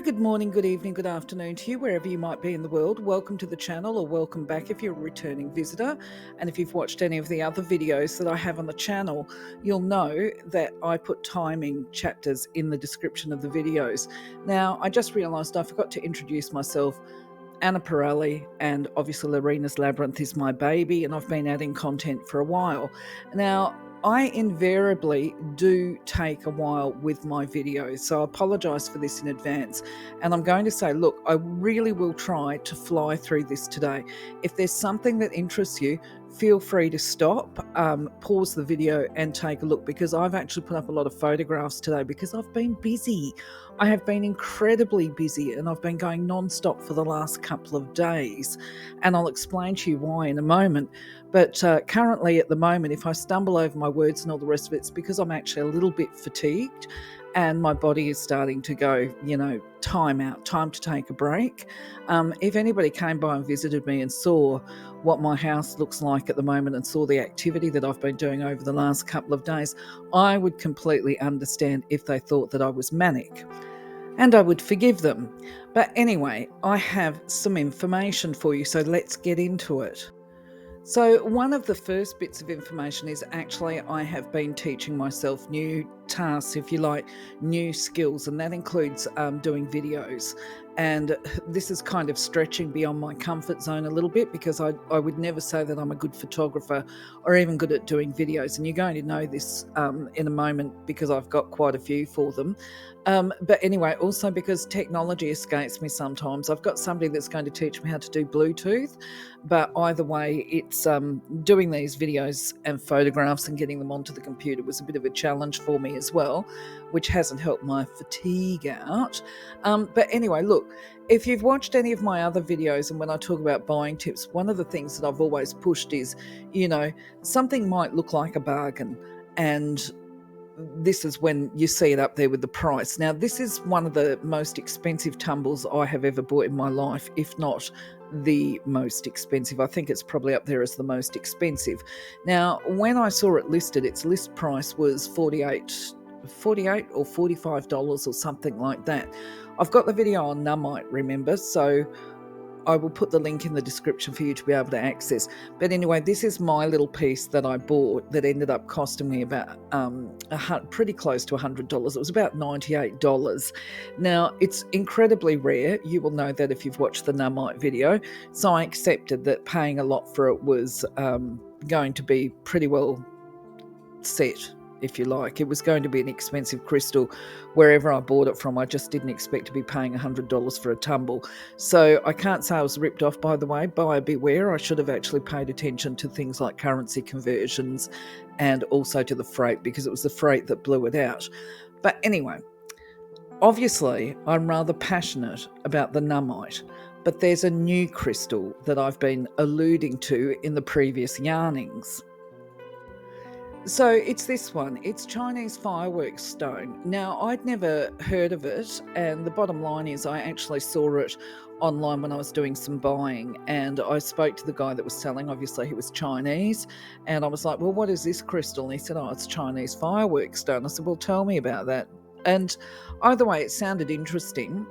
good morning, good evening, good afternoon to you, wherever you might be in the world. Welcome to the channel, or welcome back if you're a returning visitor. And if you've watched any of the other videos that I have on the channel, you'll know that I put timing chapters in the description of the videos. Now, I just realised I forgot to introduce myself. Anah Parreli, and obviously Lorena's Labyrinth is my baby, and I've been adding content for a while. Now, I invariably do take a while with my videos, so I apologise for this in advance. And I'm going to say, look, I really will try to fly through this today. If there's something that interests you, feel free to stop, pause the video and take a look, because I've actually put up a lot of photographs today because I've been busy. I have been incredibly busy, and I've been going non-stop for the last couple of days, and I'll explain to you why in a moment. But currently at the moment, if I stumble over my words and all the rest of it, it's because I'm actually a little bit fatigued and my body is starting to go, time out, time to take a break. If anybody came by and visited me and saw what my house looks like at the moment and saw the activity that I've been doing over the last couple of days, I would completely understand if they thought that I was manic, and I would forgive them. But anyway, I have some information for you, so let's get into it. So one of the first bits of information is actually I have been teaching myself new tasks, if you like, new skills, and that includes doing videos. And this is kind of stretching beyond my comfort zone a little bit, because I would never say that I'm a good photographer or even good at doing videos. And you're going to know this in a moment, because I've got quite a few for them. But anyway, also because technology escapes me sometimes. I've got somebody that's going to teach me how to do Bluetooth, but either way, it's doing these videos and photographs and getting them onto the computer was a bit of a challenge for me as well, which hasn't helped my fatigue out. But anyway, look, if you've watched any of my other videos, and when I talk about buying tips, one of the things that I've always pushed is, something might look like a bargain, and this is when you see it up there with the price. Now, this is one of the most expensive tumbles I have ever bought in my life, if not the most expensive. I think it's probably up there as the most expensive. Now, when I saw it listed, its list price was $48 or $45 or something like that. I've got the video on Nuummite, remember, so I will put the link in the description for you to be able to access. But anyway, this is my little piece that I bought that ended up costing me about pretty close to $100. It was about $98. Now, it's incredibly rare. You will know that if you've watched the Nuummite video. So I accepted that paying a lot for it was going to be pretty well set, if you like. It was going to be an expensive crystal wherever I bought it from. I just didn't expect to be paying $100 for a tumble. So I can't say I was ripped off, by the way. Buyer beware. I should have actually paid attention to things like currency conversions and also to the freight, because it was the freight that blew it out. But anyway, obviously I'm rather passionate about the Nuummite, but there's a new crystal that I've been alluding to in the previous yarnings. So it's this one. It's Chinese fireworks stone. Now, I'd never heard of it, and the bottom line is I actually saw it online when I was doing some buying, and I spoke to the guy that was selling. Obviously, he was Chinese, and I was like, well, what is this crystal? And he said, oh, it's Chinese fireworks stone. I said, well, tell me about that. And either way, it sounded interesting.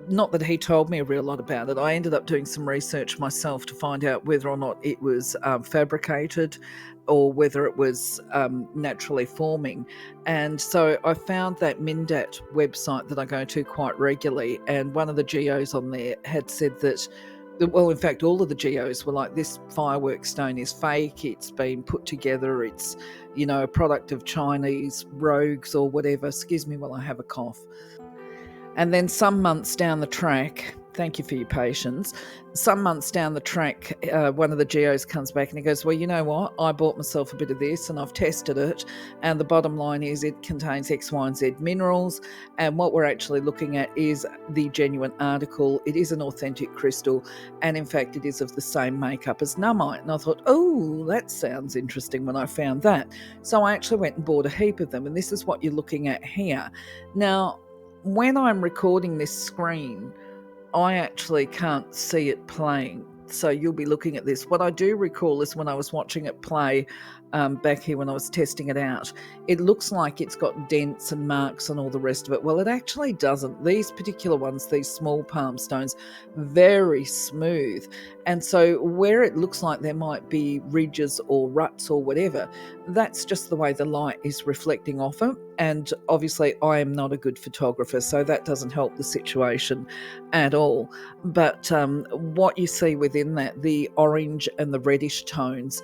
Not that he told me a real lot about it. I ended up doing some research myself to find out whether or not it was fabricated or whether it was naturally forming. And so I found that Mindat website that I go to quite regularly, and one of the geos on there had said that, well, in fact, all of the geos were like, this fireworks stone is fake, it's been put together, it's, a product of Chinese rogues or whatever. Excuse me while I have a cough. And then some months down the track, thank you for your patience, some months down the track, one of the geos comes back and he goes, well, you know what? I bought myself a bit of this and I've tested it. And the bottom line is it contains X, Y, and Z minerals. And what we're actually looking at is the genuine article. It is an authentic crystal. And in fact, it is of the same makeup as Nuummite. And I thought, oh, that sounds interesting when I found that. So I actually went and bought a heap of them. And this is what you're looking at here. Now, when I'm recording this screen, I actually can't see it playing. So you'll be looking at this. What I do recall is when I was watching it play, back here when I was testing it out. It looks like it's got dents and marks and all the rest of it. Well, it actually doesn't. These particular ones, these small palm stones, very smooth. And so where it looks like there might be ridges or ruts or whatever, that's just the way the light is reflecting off it. And obviously I am not a good photographer, so that doesn't help the situation at all. But what you see within that, the orange and the reddish tones,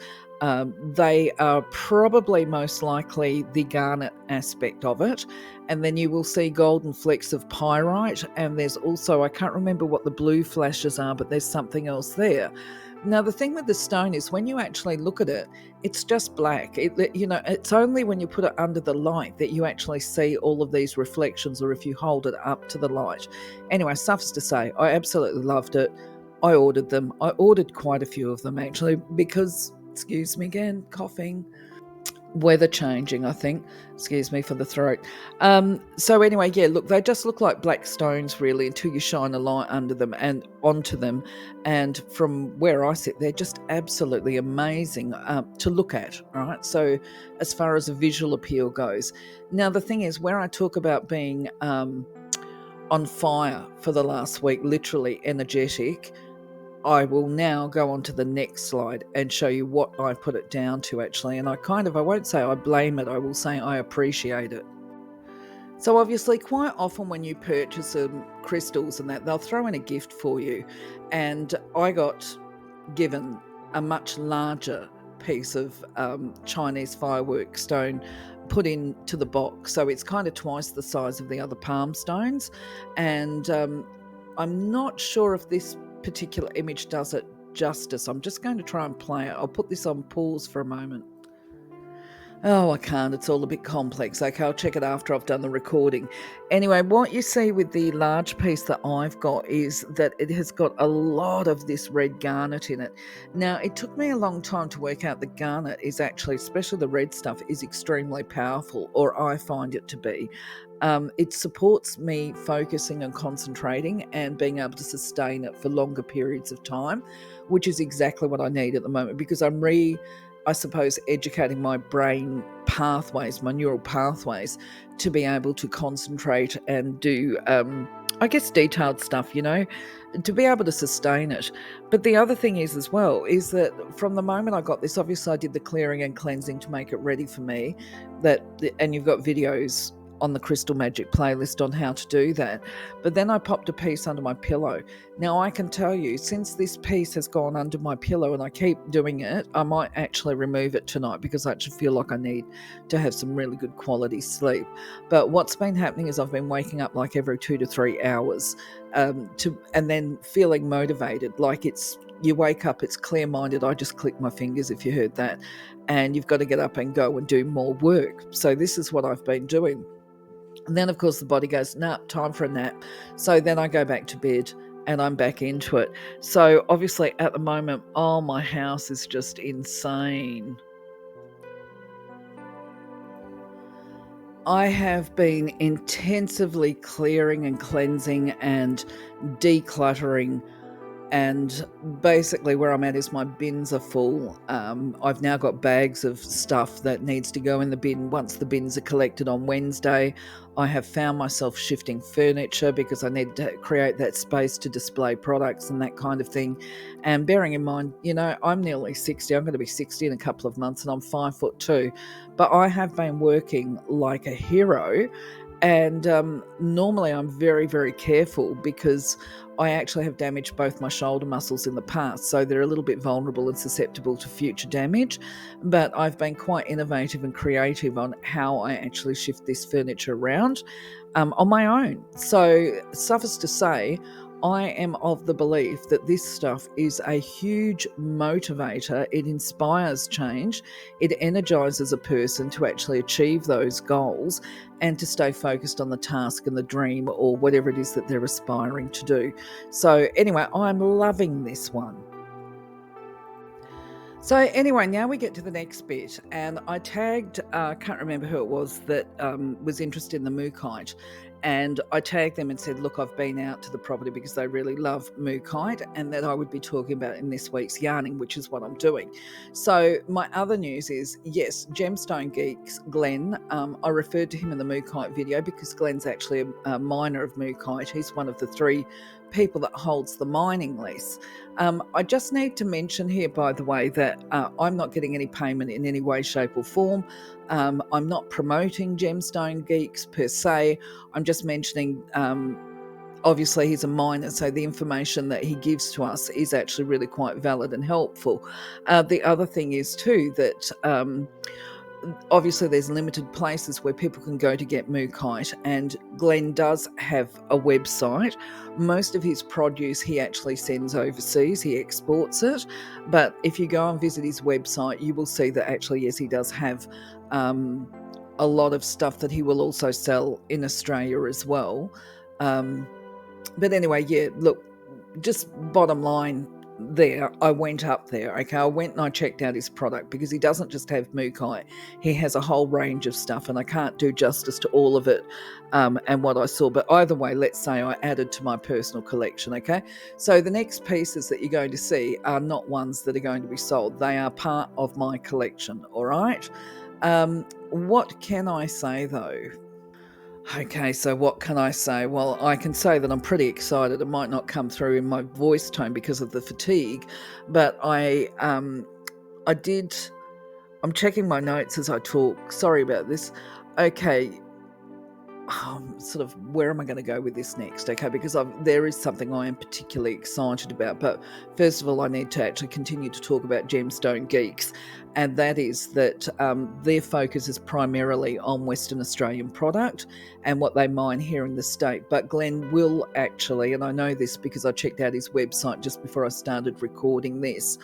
they are probably most likely the garnet aspect of it. And then you will see golden flecks of pyrite. And there's also, I can't remember what the blue flashes are, but there's something else there. Now, the thing with the stone is when you actually look at it, it's just black. It's only when you put it under the light that you actually see all of these reflections, or if you hold it up to the light. Anyway, suffice to say, I absolutely loved it. I ordered them. I ordered quite a few of them actually because, excuse me again, coughing, weather changing, I think. Excuse me for the throat. So anyway, yeah, look, they just look like black stones really until you shine a light under them and onto them. And from where I sit, they're just absolutely amazing to look at, right? So as far as a visual appeal goes. Now, the thing is, where I talk about being on fire for the last week, literally energetic, I will now go on to the next slide and show you what I put it down to actually. And I won't say I blame it, I will say I appreciate it. So obviously quite often when you purchase some crystals and that, they'll throw in a gift for you. And I got given a much larger piece of Chinese firework stone put into the box. So it's kind of twice the size of the other palm stones. And I'm not sure if this particular image does it justice. I'm just going to try and play it. I'll put this on pause for a moment. Oh, I can't. It's all a bit complex. Okay, I'll check it after I've done the recording. Anyway, what you see with the large piece that I've got is that it has got a lot of this red garnet in it. Now, it took me a long time to work out the garnet is actually, especially the red stuff, is extremely powerful, or I find it to be. It supports me focusing and concentrating and being able to sustain it for longer periods of time, which is exactly what I need at the moment because I'm I suppose, educating my brain pathways, my neural pathways, to be able to concentrate and do, I guess, detailed stuff, to be able to sustain it. But the other thing is as well, is that from the moment I got this, obviously I did the clearing and cleansing to make it ready for me, and you've got videos on the Crystal Magic playlist on how to do that. But then I popped a piece under my pillow. Now I can tell you, since this piece has gone under my pillow and I keep doing it, I might actually remove it tonight because I actually feel like I need to have some really good quality sleep. But what's been happening is I've been waking up like every 2 to 3 hours and then feeling motivated. Like you wake up, it's clear-minded. I just click my fingers if you heard that. And you've got to get up and go and do more work. So this is what I've been doing. And then, of course, the body goes, nah, time for a nap. So then I go back to bed and I'm back into it. So obviously at the moment, my house is just insane. I have been intensively clearing and cleansing and decluttering. And basically where I'm at is my bins are full. I've now got bags of stuff that needs to go in the bin once the bins are collected on Wednesday. I have found myself shifting furniture because I need to create that space to display products and that kind of thing. And bearing in mind, I'm nearly 60. I'm going to be 60 in a couple of months and I'm 5'2". But I have been working like a hero. And normally I'm very, very careful because I actually have damaged both my shoulder muscles in the past, so they're a little bit vulnerable and susceptible to future damage. But I've been quite innovative and creative on how I actually shift this furniture around on my own. So suffice to say, I am of the belief that this stuff is a huge motivator. It inspires change. It energizes a person to actually achieve those goals and to stay focused on the task and the dream or whatever it is that they're aspiring to do. So anyway, I'm loving this one. So anyway, now we get to the next bit, and I tagged, can't remember who it was that was interested in the mookite, And I tagged them and said, look, I've been out to the property because they really love mookite, and that I would be talking about in this week's yarning, which is what I'm doing. So my other news is, yes, Gemstone Geeks, Glenn, I referred to him in the mookite video because Glenn's actually a miner of mookite. He's one of the 3 people that holds the mining lease. I just need to mention here, by the way, that I'm not getting any payment in any way, shape or form. I'm not promoting Gemstone Geeks per se. I'm just mentioning, obviously he's a miner, so the information that he gives to us is actually really quite valid and helpful. The other thing is too that obviously there's limited places where people can go to get mookite, and Glenn does have a website. Most of his produce he actually sends overseas, he exports it, but if you go and visit his website you will see that actually, yes, he does have a lot of stuff that he will also sell in Australia as well. But anyway, yeah, look, just bottom line there, I went up there, okay? I went and I checked out his product because he doesn't just have mookite. He has a whole range of stuff, and I can't do justice to all of it and what I saw. But either way, let's say I added to my personal collection, okay? So the next pieces that you're going to see are not ones that are going to be sold. They are part of my collection, all right? What can I say, though? Okay, so what can I say? Well, I can say that I'm pretty excited. It might not come through in my voice tone because of the fatigue, but I'm checking my notes as I talk. Sorry about this. Okay, sort of where am I going to go with this next? Okay, because there is something I am particularly excited about. But first of all, I need to actually continue to talk about Gemstone Geeks, and that is that their focus is primarily on Western Australian product and what they mine here in the state. But Glenn will actually, and I know this because I checked out his website just before I started recording this,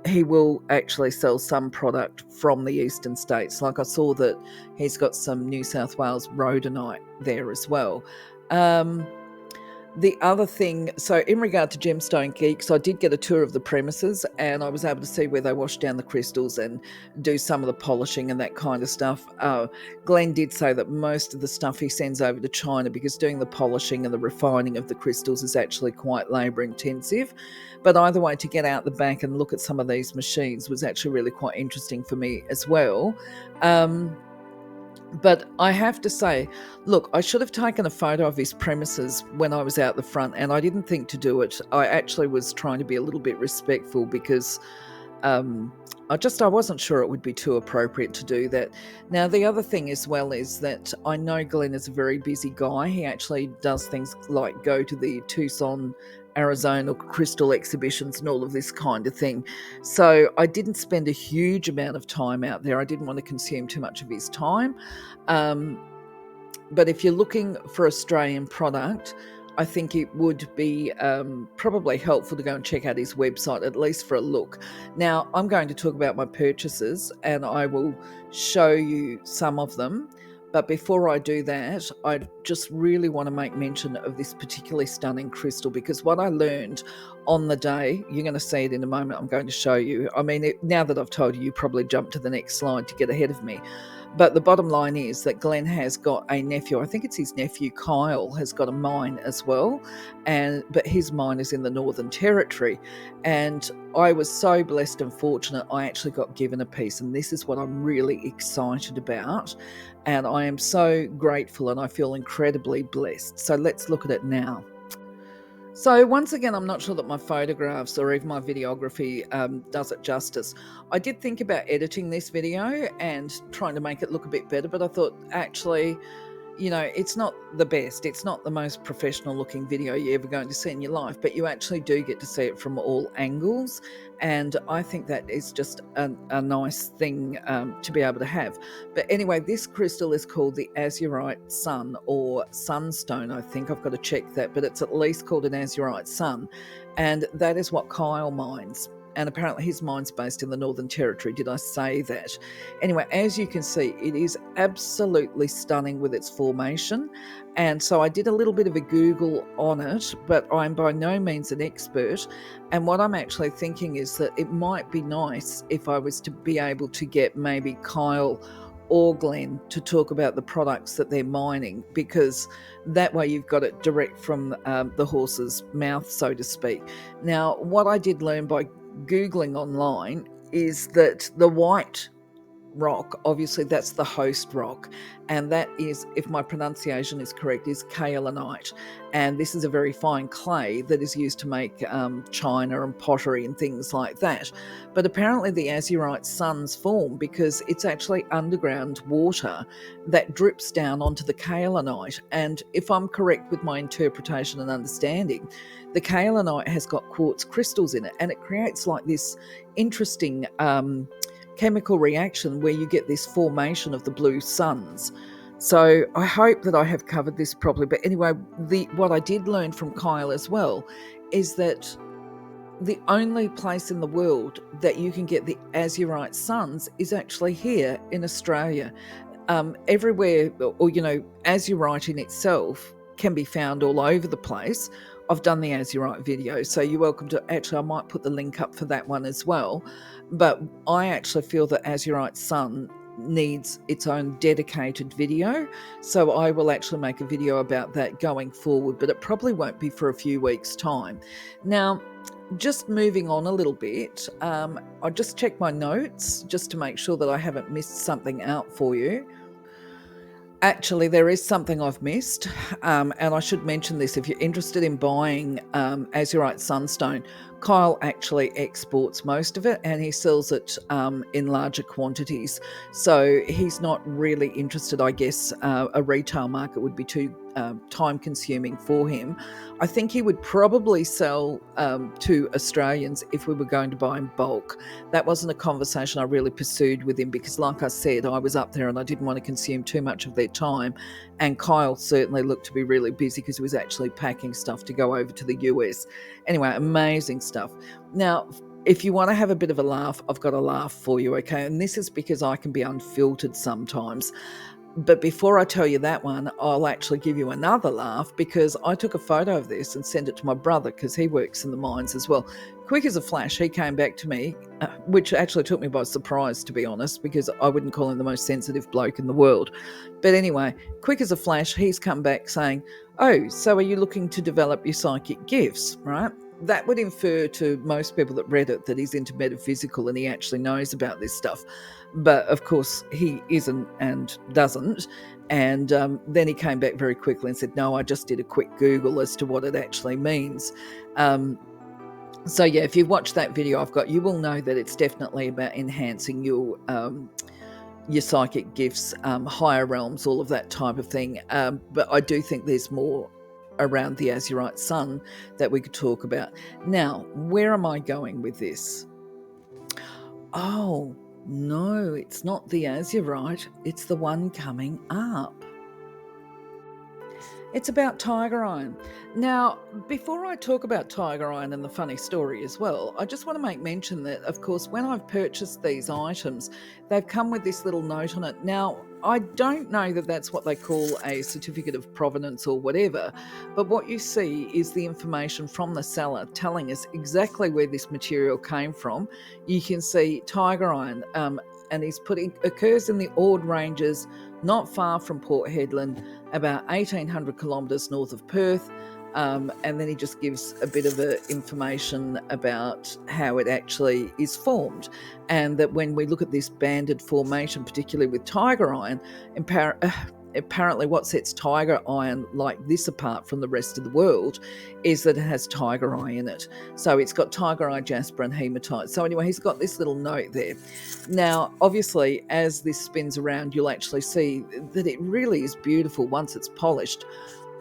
he will actually sell some product from the eastern states. Like I saw that he's got some New South Wales rhodonite there as well. The other thing, so in regard to Gemstone Geeks, I did get a tour of the premises and I was able to see where they wash down the crystals and do some of the polishing and that kind of stuff. Glenn did say that most of the stuff he sends over to China, because doing the polishing and the refining of the crystals is actually quite labour intensive. But either way, to get out the back and look at some of these machines was actually really quite interesting for me as well. But I have to say, look, I should have taken a photo of his premises when I was out the front, and I didn't think to do it. I actually was trying to be a little bit respectful because I wasn't sure it would be too appropriate to do that. Now, the other thing as well is that I know Glenn is a very busy guy. He actually does things like go to the Tucson, Arizona crystal exhibitions and all of this kind of thing. So I didn't spend a huge amount of time out there. I didn't want to consume too much of his time. But if you're looking for Australian product, I think it would be probably helpful to go and check out his website, at least for a look. Now, I'm going to talk about my purchases and I will show you some of them. But before I do that, I just really want to make mention of this particularly stunning crystal, because what I learned on the day, you're going to see it in a moment, I'm going to show you. I mean, now that I've told you, you probably jump to the next slide to get ahead of me. But the bottom line is that Glenn has got a nephew, I think it's his nephew Kyle, has got a mine as well, but his mine is in the Northern Territory. And I was so blessed and fortunate, I actually got given a piece, and this is what I'm really excited about. And I am so grateful and I feel incredibly blessed. So let's look at it now. So once again, I'm not sure that my photographs or even my videography does it justice. I did think about editing this video and trying to make it look a bit better, but I thought actually, you know, it's not the best. It's not the most professional looking video you're ever going to see in your life, but you actually do get to see it from all angles. And I think that is just a nice thing to be able to have. But anyway, this crystal is called the Azurite Sun or Sunstone. I think I've got to check that, but it's at least called an Azurite Sun. And that is what Kyle mines. And apparently his mine's based in the Northern Territory. Did I say that? Anyway, as you can see, it is absolutely stunning with its formation. And so I did a little bit of a Google on it, but I'm by no means an expert. And what I'm actually thinking is that it might be nice if I was to be able to get maybe Kyle ore glen to talk about the products that they're mining, because that way you've got it direct from the horse's mouth, so to speak. Now, what I did learn by Googling online is that the white rock, obviously that's the host rock, and that is, if my pronunciation is correct, is kaolinite, and this is a very fine clay that is used to make china and pottery and things like that. But apparently the azurite suns form because it's actually underground water that drips down onto the kaolinite, and if I'm correct with my interpretation and understanding, the kaolinite has got quartz crystals in it, and it creates like this interesting chemical reaction where you get this formation of the blue suns. So I hope that I have covered this properly. But anyway, what I did learn from Kyle as well is that the only place in the world that you can get the azurite suns is actually here in Australia. Everywhere, or azurite in itself can be found all over the place. I've done the azurite video, so you're welcome to, actually I might put the link up for that one as well. But I actually feel that Azurite Sun needs its own dedicated video, so I will actually make a video about that going forward, but it probably won't be for a few weeks' time. Now, just moving on a little bit, I just checked my notes just to make sure that I haven't missed something out for you. Actually, there is something I've missed, and I should mention this. If you're interested in buying Azurite Sun Stone, Kyle actually exports most of it, and he sells it in larger quantities. So he's not really interested, I guess. A retail market would be too time-consuming for him. I think he would probably sell to Australians if we were going to buy in bulk. That wasn't a conversation I really pursued with him because, like I said, I was up there and I didn't want to consume too much of their time. And Kyle certainly looked to be really busy because he was actually packing stuff to go over to the US. Anyway, amazing stuff. Now, if you want to have a bit of a laugh, I've got a laugh for you, okay? And this is because I can be unfiltered sometimes. But before I tell you that one, I'll actually give you another laugh because I took a photo of this and sent it to my brother because he works in the mines as well. Quick as a flash, he came back to me, which actually took me by surprise, to be honest, because I wouldn't call him the most sensitive bloke in the world. But anyway, quick as a flash, he's come back saying, "Oh, so are you looking to develop your psychic gifts?" Right? That would infer to most people that read it that he's into metaphysical and he actually knows about this stuff. But of course, he isn't and doesn't. And then he came back very quickly and said, "No, I just did a quick Google as to what it actually means." So yeah, if you've watched that video I've got, you will know that it's definitely about enhancing your psychic gifts, higher realms, all of that type of thing. But I do think there's more around the Azurite Sun that we could talk about. Now, where am I going with this? Oh, no, it's not the Azurite. It's the one coming up. It's about tiger iron. Now, before I talk about tiger iron and the funny story as well, I just want to make mention that, of course, when I've purchased these items, they've come with this little note on it. Now, I don't know that that's what they call a certificate of provenance or whatever, but what you see is the information from the seller telling us exactly where this material came from. You can see tiger iron, and he's putting occurs in the Ord Ranges, not far from Port Hedland, about 1,800 kilometres north of Perth. And then he just gives a bit of information about how it actually is formed, and that when we look at this banded formation, particularly with tiger iron, apparently what sets tiger iron like this apart from the rest of the world is that it has tiger eye in it. So it's got tiger eye, jasper and hematite. So anyway, he's got this little note there. Now, obviously, as this spins around, you'll actually see that it really is beautiful once it's polished.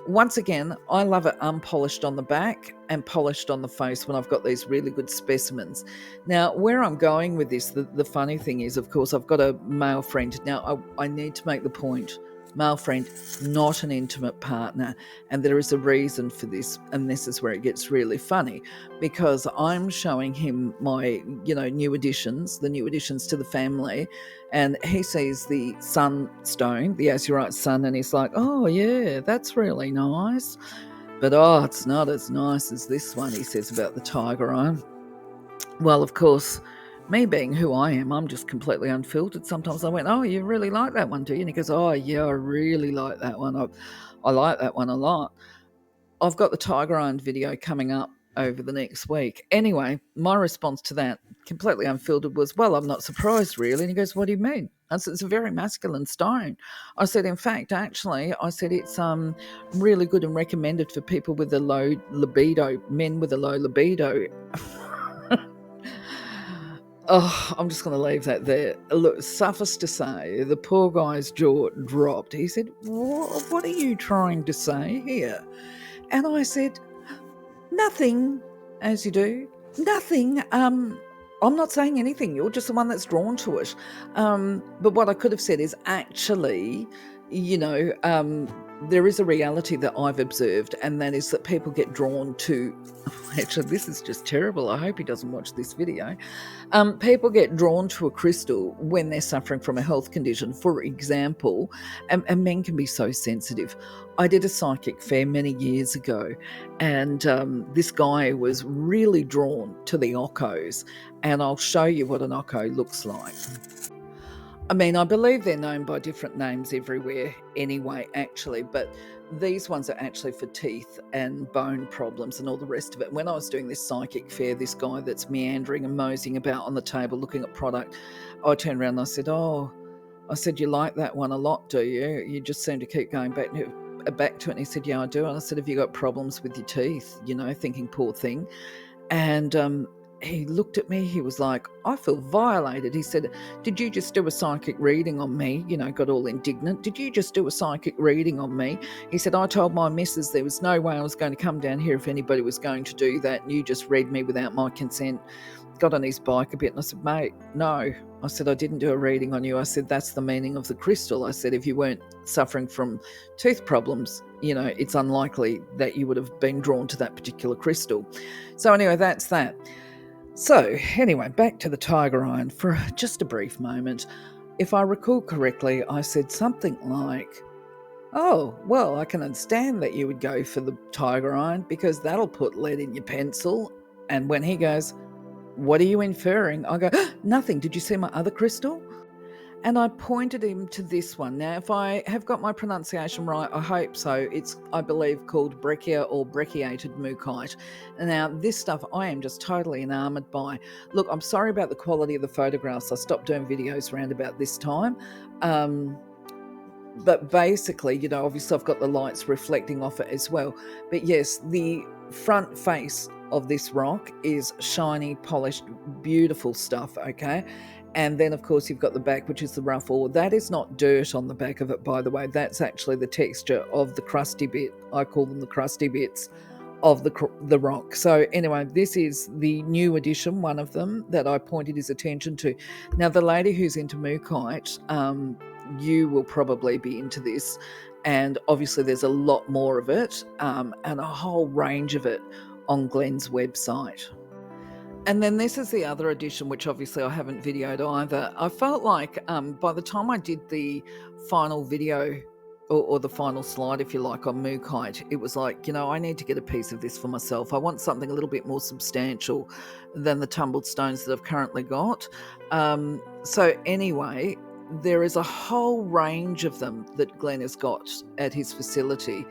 Once again, I love it unpolished on the back and polished on the face when I've got these really good specimens. Now, where I'm going with this, the funny thing is, of course, I've got a male friend. Now, I need to make the point. Male friend, not an intimate partner, and there is a reason for this, and this is where it gets really funny, because I'm showing him my new additions, the new additions to the family, and he sees the sunstone, the Azurite Sun, and he's like, "Oh yeah, that's really nice, but it's not as nice as this one," he says about the tiger iron. Well, of course, me being who I am, I'm just completely unfiltered. Sometimes I went, oh, you really like that one, do you? And he goes, oh, yeah, I really like that one. I like that one a lot. I've got the Tiger Iron video coming up over the next week. Anyway, my response to that, completely unfiltered, was, well, I'm not surprised, really. And he goes, what do you mean? I said, it's a very masculine stone. I said, in fact, actually, I said, it's really good and recommended for people with a low libido, men with a low libido. Oh, I'm just going to leave that there. Look, suffice to say, the poor guy's jaw dropped. He said, what are you trying to say here? And I said, nothing, as you do. Nothing. I'm not saying anything. You're just the one that's drawn to it. But what I could have said is, actually, there is a reality that I've observed, and that is that people get drawn to. Actually, this is just terrible. I hope he doesn't watch this video. People get drawn to a crystal when they're suffering from a health condition, for example, and men can be so sensitive. I did a psychic fair many years ago, and this guy was really drawn to the Occos, and I'll show you what an Occo looks like. I mean, I believe they're known by different names everywhere anyway, actually, but these ones are actually for teeth and bone problems and all the rest of it. When I was doing this psychic fair, this guy that's meandering and moseying about on the table looking at product, I turned around and I said, you like that one a lot, do you? You just seem to keep going back to it. And he said, yeah, I do. And I said, have you got problems with your teeth? Thinking, poor thing. And he looked at me, he was like, I feel violated. He said, did you just do a psychic reading on me? Got all indignant. Did you just do a psychic reading on me? He said, I told my missus there was no way I was going to come down here if anybody was going to do that, and you just read me without my consent. Got on his bike a bit, and I said, mate, no. I said, I didn't do a reading on you. I said, that's the meaning of the crystal. I said, if you weren't suffering from tooth problems, it's unlikely that you would have been drawn to that particular crystal. So anyway, that's that. So anyway, back to the Tiger Iron for just a brief moment. If I recall correctly, I said something like, oh, well, I can understand that you would go for the Tiger Iron because that'll put lead in your pencil. And when he goes, what are you inferring? I go, nothing. Did you see my other crystal? And I pointed him to this one. Now, if I have got my pronunciation right, I hope so. It's, I believe, called Breccia or Brecciated Mookaite. Now, this stuff I am just totally enamored by. Look, I'm sorry about the quality of the photographs. I stopped doing videos around about this time. But basically, obviously I've got the lights reflecting off it as well. But yes, the front face of this rock is shiny, polished, beautiful stuff, okay? And then, of course, you've got the back, which is the rough ore. That is not dirt on the back of it, by the way. That's actually the texture of the crusty bit. I call them the crusty bits of the rock. So anyway, this is the new edition, one of them, that I pointed his attention to. Now, the lady who's into Mookaite, you will probably be into this. And obviously there's a lot more of it and a whole range of it on Glenn's website. And then this is the other edition, which obviously I haven't videoed either. I felt like by the time I did the final video or the final slide, if you like, on Mookaite, it was like, I need to get a piece of this for myself. I want something a little bit more substantial than the tumbled stones that I've currently got. So anyway, there is a whole range of them that Glenn has got at his facility.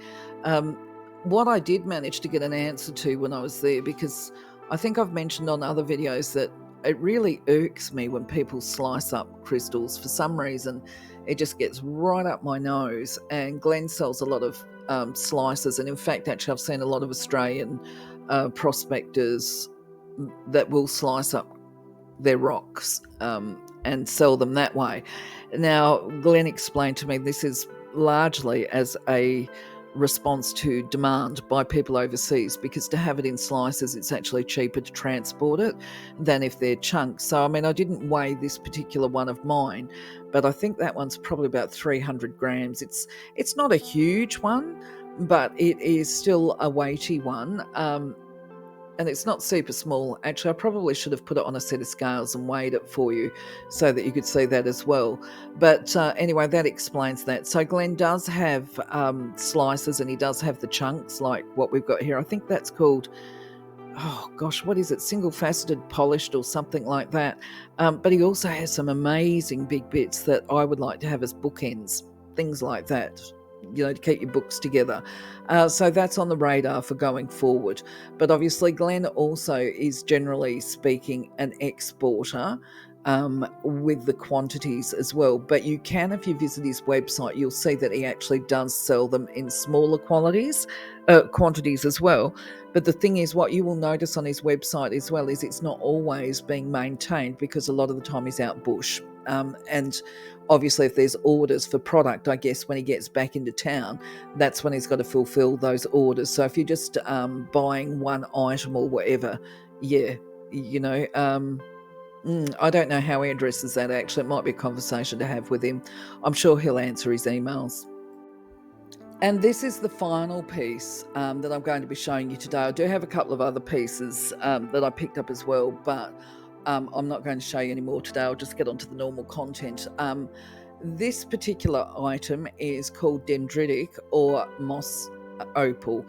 What I did manage to get an answer to when I was there, because I think I've mentioned on other videos that it really irks me when people slice up crystals. For some reason, it just gets right up my nose. And Glenn sells a lot of slices. And in fact, actually, I've seen a lot of Australian prospectors that will slice up their rocks and sell them that way. Now, Glenn explained to me this is largely as a response to demand by people overseas, because to have it in slices, it's actually cheaper to transport it than if they're chunks. So, I mean, I didn't weigh this particular one of mine, but I think that one's probably about 300 grams. It's not a huge one, but it is still a weighty one. And it's not super small. Actually, I probably should have put it on a set of scales and weighed it for you so that you could see that as well. But anyway, that explains that. So Glenn does have slices, and he does have the chunks like what we've got here. I think that's called, oh gosh, what is it? Single faceted polished or something like that. But he also has some amazing big bits that I would like to have as bookends, things like that, to keep your books together. So that's on the radar for going forward. But obviously, Glenn also is, generally speaking, an exporter. With the quantities as well. But you can, if you visit his website, you'll see that he actually does sell them in smaller quantities as well. But the thing is, what you will notice on his website as well is it's not always being maintained, because a lot of the time he's out bush. And obviously, if there's orders for product, I guess when he gets back into town, that's when he's got to fulfill those orders. So if you're just buying one item or whatever, yeah, I don't know how he addresses that, actually. It might be a conversation to have with him. I'm sure he'll answer his emails. And this is the final piece that I'm going to be showing you today. I do have a couple of other pieces that I picked up as well, but I'm not going to show you any more today. I'll just get onto the normal content. This particular item is called Dendritic, or moss opal,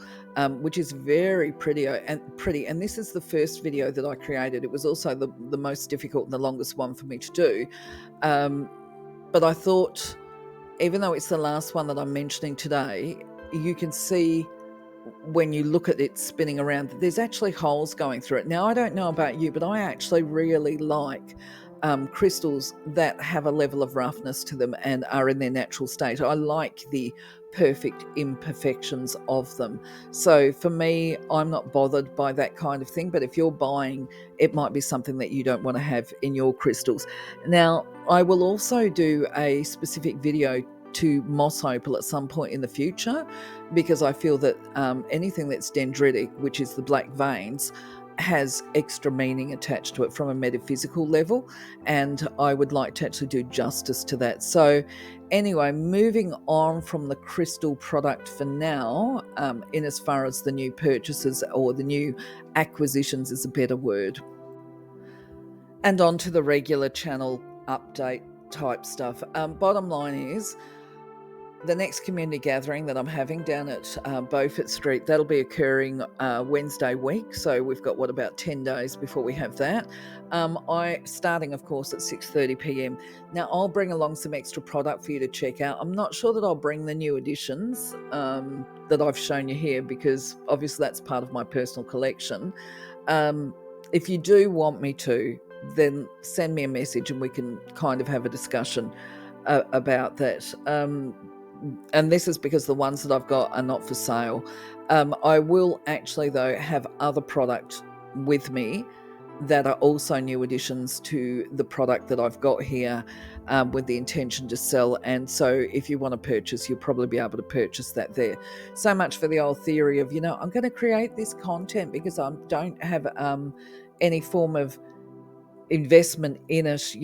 which is very pretty. And this is the first video that I created. It was also the most difficult and the longest one for me to do. But I thought, even though it's the last one that I'm mentioning today, you can see when you look at it spinning around, there's actually holes going through it. Now, I don't know about you, but I actually really like crystals that have a level of roughness to them and are in their natural state. I like the perfect imperfections of them. So for me, I'm not bothered by that kind of thing. But if you're buying, it might be something that you don't want to have in your crystals. Now, I will also do a specific video to moss opal at some point in the future, because I feel that anything that's dendritic, which is the black veins, has extra meaning attached to it from a metaphysical level, and I would like to actually do justice to that. So anyway, moving on from the crystal product for now, in as far as the new purchases or the new acquisitions is a better word. And on to the regular channel update type stuff. Bottom line is, the next community gathering that I'm having down at Beaufort Street, that'll be occurring Wednesday week. So we've got, about 10 days before we have that. Starting, of course, at 6:30 p.m. Now, I'll bring along some extra product for you to check out. I'm not sure that I'll bring the new additions that I've shown you here, because obviously that's part of my personal collection. If you do want me to, then send me a message and we can kind of have a discussion about that. And this is because the ones that I've got are not for sale. I will actually, though, have other product with me that are also new additions to the product that I've got here, with the intention to sell. And so if you want to purchase, you'll probably be able to purchase that there. So much for the old theory of, I'm going to create this content because I don't have any form of investment in it,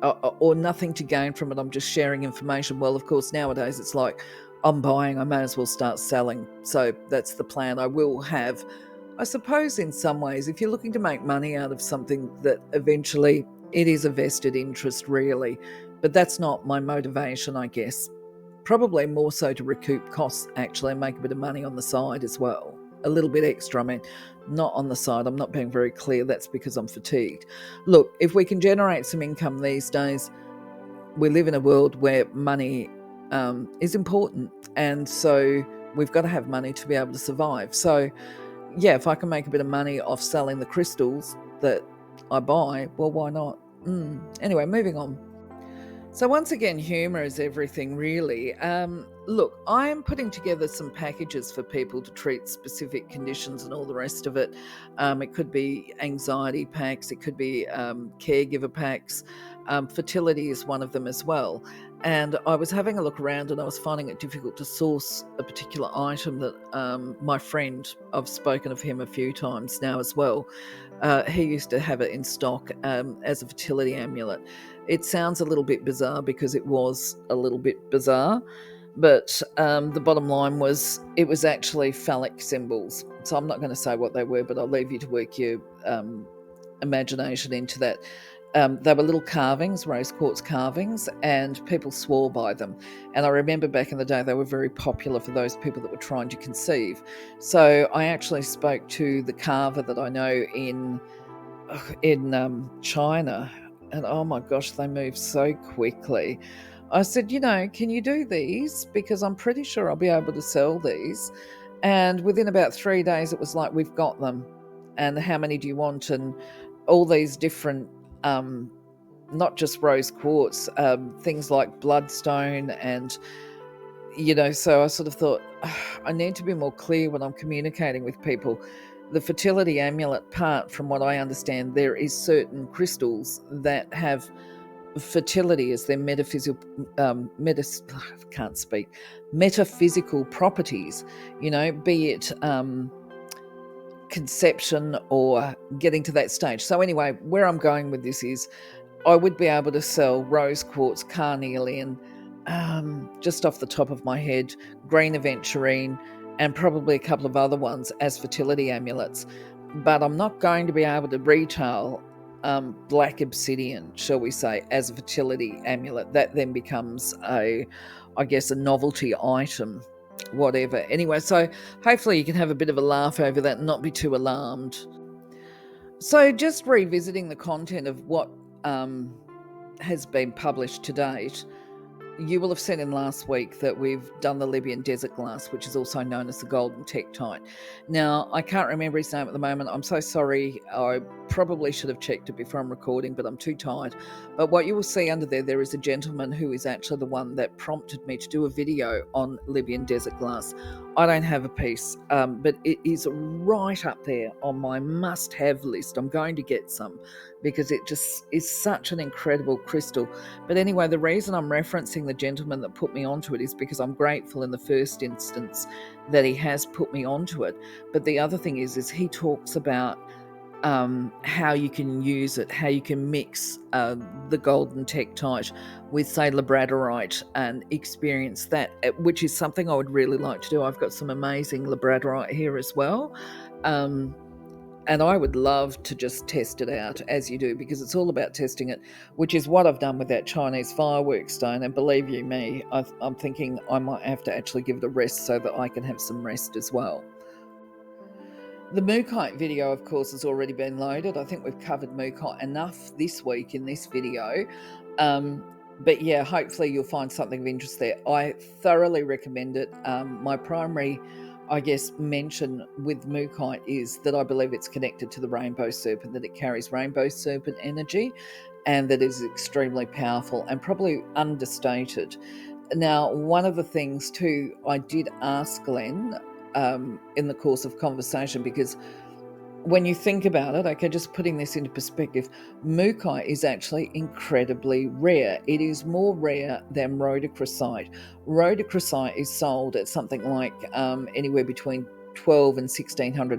or nothing to gain from it. I'm just sharing information. Well, of course, nowadays it's like, I'm buying, I may as well start selling. So that's the plan. I will have, I suppose, in some ways, if you're looking to make money out of something, that eventually it is a vested interest, really. But that's not my motivation, I guess. Probably more so to recoup costs, actually, and make a bit of money on the side as well. A little bit extra. I mean, not on the side. I'm not being very clear. That's because I'm fatigued. Look, if we can generate some income these days, we live in a world where money is important. And so we've got to have money to be able to survive. So, yeah, if I can make a bit of money off selling the crystals that I buy, well, why not? Anyway, moving on. So once again, humour is everything, really. Look, I am putting together some packages for people to treat specific conditions and all the rest of it. It could be anxiety packs, it could be caregiver packs. Fertility is one of them as well. And I was having a look around and I was finding it difficult to source a particular item that my friend, I've spoken of him a few times now as well, he used to have it in stock as a fertility amulet. It sounds a little bit bizarre because it was a little bit bizarre, but the bottom line was it was actually phallic symbols. So I'm not going to say what they were, but I'll leave you to work your imagination into that. They were little carvings, rose quartz carvings, and people swore by them. And I remember back in the day, they were very popular for those people that were trying to conceive. So I actually spoke to the carver that I know in China, and oh my gosh, they move so quickly. I said, can you do these? Because I'm pretty sure I'll be able to sell these. And within about 3 days, it was like, we've got them. And how many do you want? And all these different, not just rose quartz, things like bloodstone. And, so I sort of thought, I need to be more clear when I'm communicating with people. The fertility amulet part, from what I understand, there is certain crystals that have fertility as their metaphysical can't speak metaphysical properties, be it conception or getting to that stage. So anyway, where I'm going with this is I would be able to sell rose quartz, carnelian, just off the top of my head, green aventurine, and probably a couple of other ones as fertility amulets. But I'm not going to be able to retail black obsidian, shall we say, as a fertility amulet. That then becomes a novelty item, whatever. Anyway, so hopefully you can have a bit of a laugh over that and not be too alarmed. So just revisiting the content of what has been published to date, you will have seen in last week that we've done the Libyan desert glass, which is also known as the golden tektite. Now, I can't remember his name at the moment. I'm so sorry. I probably should have checked it before I'm recording, but I'm too tired. But what you will see under there is a gentleman who is actually the one that prompted me to do a video on Libyan desert glass. I don't have a piece, but it is right up there on my must-have list. I'm going to get some because it just is such an incredible crystal. But anyway, the reason I'm referencing the gentleman that put me onto it is because I'm grateful in the first instance that he has put me onto it. But the other thing is he talks about how you can use it, how you can mix the golden tektite with, say, labradorite and experience that, which is something I would really like to do. I've got some amazing labradorite here as well. And I would love to just test it out, as you do, because it's all about testing it, which is what I've done with that Chinese fireworks stone. And believe you me, I'm thinking I might have to actually give it a rest so that I can have some rest as well. The mookite video, of course, has already been loaded. I think we've covered mookite enough this week in this video. But yeah, hopefully you'll find something of interest there. I thoroughly recommend it. My primary, mention with mookite is that I believe it's connected to the rainbow serpent, that it carries rainbow serpent energy, and that is extremely powerful and probably understated. Now, one of the things too, I did ask Glenn in the course of conversation, because when you think about it, okay, just putting this into perspective, mookite is actually incredibly rare. It is more rare than rhodochrosite. Rhodochrosite is sold at something like anywhere between $1,200 and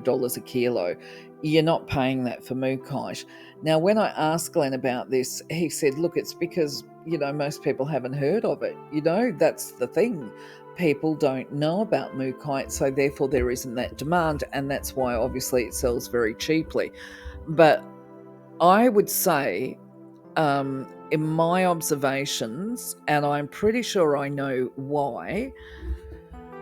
$1,600 a kilo. You're not paying that for mookite. Now, when I asked Glenn about this, he said, look, it's because, most people haven't heard of it. That's the thing. People don't know about mookite, so therefore there isn't that demand, and that's why obviously it sells very cheaply. But I would say, in my observations, and I'm pretty sure I know why,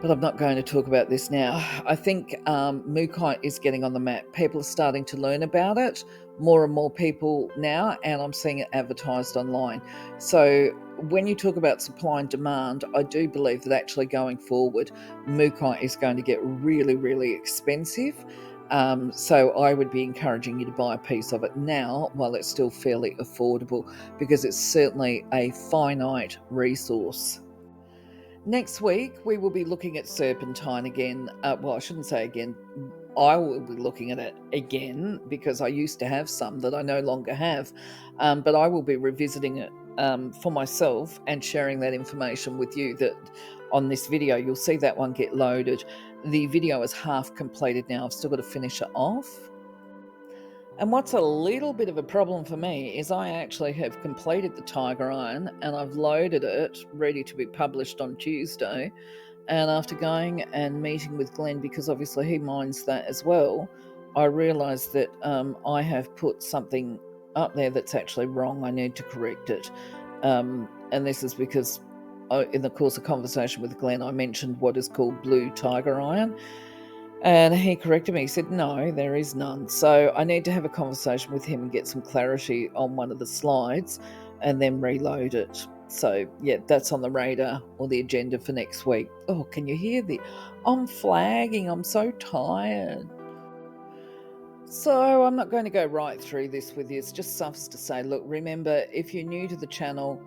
but I'm not going to talk about this now. I think mookite is getting on the map. People are starting to learn about it, more and more people now, and I'm seeing it advertised online. So when you talk about supply and demand, I do believe that actually going forward, mookite is going to get really, really expensive. So I would be encouraging you to buy a piece of it now while it's still fairly affordable, because it's certainly a finite resource. Next week, we will be looking at Serpentine again. Well, I shouldn't say again. I will be looking at it again because I used to have some that I no longer have. But I will be revisiting it for myself and sharing that information with you. That on this video, you'll see that one get loaded. The video is half completed now. I've still got to finish it off. And what's a little bit of a problem for me is I actually have completed the Tiger Iron and I've loaded it ready to be published on Tuesday. And after going and meeting with Glenn, because obviously he mines that as well, I realised that I have put something up there that's actually wrong. I need to correct it. And this is because in the course of conversation with Glenn, I mentioned what is called blue tiger iron. And he corrected me. He said, no, there is none. So I need to have a conversation with him and get some clarity on one of the slides and then reload it. So, yeah, that's on the radar or the agenda for next week. Oh, can you hear I'm flagging. I'm so tired. So I'm not going to go right through this with you. It's just suffice to say, look, remember, if you're new to the channel,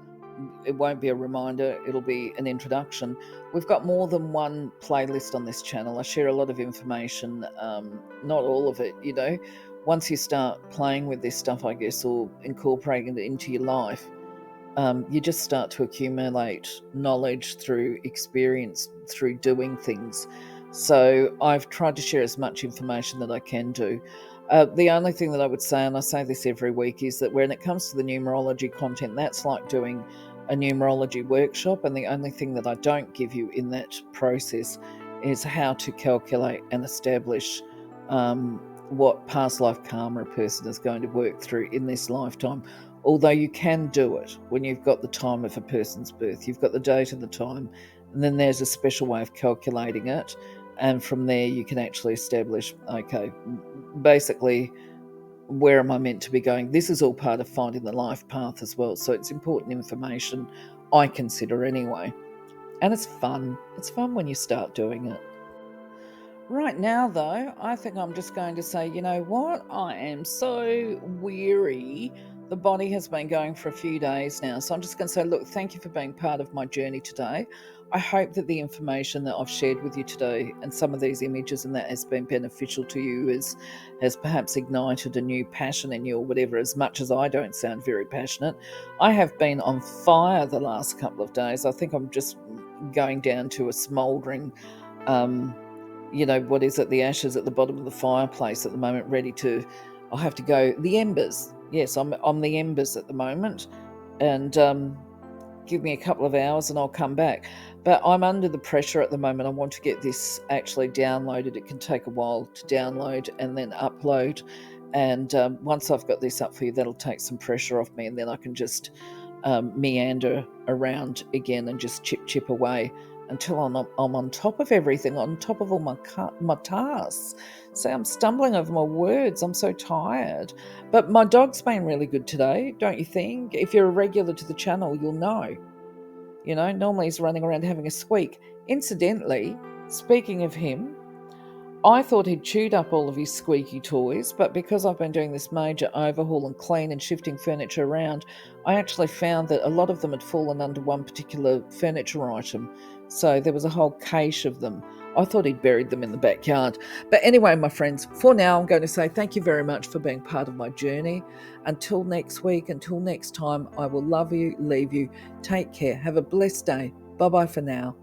it won't be a reminder, it'll be an introduction. We've got more than one playlist on this channel. I share a lot of information, not all of it, Once you start playing with this stuff, I guess, or incorporating it into your life, you just start to accumulate knowledge through experience, through doing things. So I've tried to share as much information that I can do. The only thing that I would say, and I say this every week, is that when it comes to the numerology content, that's like doing a numerology workshop. And the only thing that I don't give you in that process is how to calculate and establish what past life karma a person is going to work through in this lifetime. Although you can do it when you've got the time of a person's birth, you've got the date and the time, and then there's a special way of calculating it. And from there, you can actually establish, okay, basically, where am I meant to be going? This is all part of finding the life path as well. So it's important information, I consider anyway. And it's fun. It's fun when you start doing it. Right now, though, I think I'm just going to say, you know what? I am so weary. The body has been going for a few days now. So I'm just going to say, look, thank you for being part of my journey today. I hope that the information that I've shared with you today and some of these images and that has been beneficial to you, has perhaps ignited a new passion in you or whatever, as much as I don't sound very passionate. I have been on fire the last couple of days. I think I'm just going down to a smouldering, what is it? The ashes at the bottom of the fireplace at the moment, I'll have to go. The embers. Yes, I'm the embers at the moment. And give me a couple of hours and I'll come back. But I'm under the pressure at the moment. I want to get this actually downloaded. It can take a while to download and then upload. And once I've got this up for you, that'll take some pressure off me. And then I can just meander around again and just chip away until I'm on top of everything, on top of all my tasks. So I'm stumbling over my words. I'm so tired. But my dog's been really good today, don't you think? If you're a regular to the channel, you'll know. Normally he's running around having a squeak. Incidentally, speaking of him, I thought he'd chewed up all of his squeaky toys, but because I've been doing this major overhaul and clean and shifting furniture around, I actually found that a lot of them had fallen under one particular furniture item. So there was a whole cache of them. I thought he'd buried them in the backyard. But anyway, my friends, for now, I'm going to say thank you very much for being part of my journey. Until next week, until next time, I will love you, leave you. Take care. Have a blessed day. Bye-bye for now.